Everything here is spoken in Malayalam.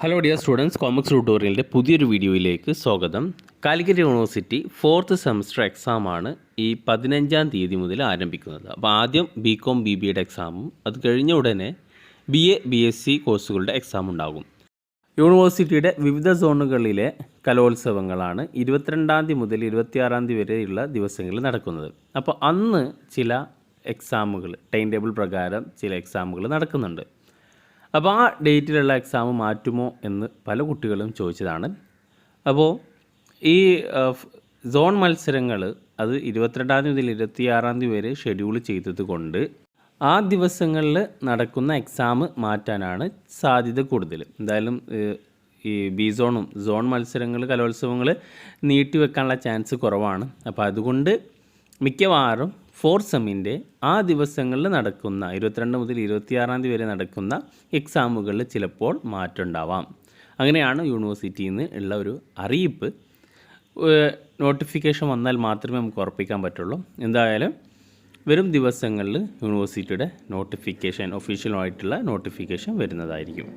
ഹലോ ഡിയർ സ്റ്റുഡൻസ്, കോമക്സ് ട്യൂട്ടോറിയലിൻ്റെ പുതിയൊരു വീഡിയോയിലേക്ക് സ്വാഗതം. കാലിക്കറ്റ് യൂണിവേഴ്സിറ്റി 4th സെമസ്റ്റർ എക്സാമാണ് ഈ 15-ാം തീയതി മുതൽ ആരംഭിക്കുന്നത്. അപ്പോൾ ആദ്യം BCom BBAയുടെ എക്സാമും അത് കഴിഞ്ഞ ഉടനെ BA BSc കോഴ്സുകളുടെ എക്സാം ഉണ്ടാകും. യൂണിവേഴ്സിറ്റിയുടെ വിവിധ സോണുകളിലെ കലോത്സവങ്ങളാണ് 22-ാം തീയതി മുതൽ 26-ാം തീയതി വരെയുള്ള ദിവസങ്ങളിൽ നടക്കുന്നത്. അപ്പോൾ അന്ന് ചില എക്സാമുകൾ ടൈം ടേബിൾ പ്രകാരം ചില എക്സാമുകൾ നടക്കുന്നുണ്ട്. അപ്പോൾ ആ ഡേറ്റിലുള്ള എക്സാം മാറ്റുമോ എന്ന് പല കുട്ടികളും ചോദിച്ചതാണ്. അപ്പോൾ ഈ സോൺ മത്സരങ്ങൾ അത് 22-ാം തീയതി മുതൽ 26-ാം തീയതി വരെ ഷെഡ്യൂൾ ചെയ്തത് കൊണ്ട് ആ ദിവസങ്ങളിൽ നടക്കുന്ന എക്സാം മാറ്റാനാണ് സാധ്യത കൂടുതൽ. എന്തായാലും ഈ സോൺ മത്സരങ്ങൾ കലോത്സവങ്ങൾ നീട്ടിവെക്കാനുള്ള ചാൻസ് കുറവാണ്. അപ്പോൾ അതുകൊണ്ട് മിക്കവാറും 4th സെമ്മിൻ്റെ ആ ദിവസങ്ങളിൽ നടക്കുന്ന 22 മുതൽ 26-ാം തീയതി വരെ നടക്കുന്ന എക്സാമുകളിൽ ചിലപ്പോൾ മാറ്റം ഉണ്ടാവാം. അങ്ങനെയാണ് യൂണിവേഴ്സിറ്റിയിൽ നിന്ന് ഉള്ള ഒരു അറിയിപ്പ്. നോട്ടിഫിക്കേഷൻ വന്നാൽ മാത്രമേ നമുക്ക് ഉറപ്പിക്കാൻ പറ്റുള്ളൂ. എന്തായാലും വരും ദിവസങ്ങളിൽ യൂണിവേഴ്സിറ്റിയുടെ നോട്ടിഫിക്കേഷൻ, ഒഫീഷ്യലായിട്ടുള്ള നോട്ടിഫിക്കേഷൻ വരുന്നതായിരിക്കും.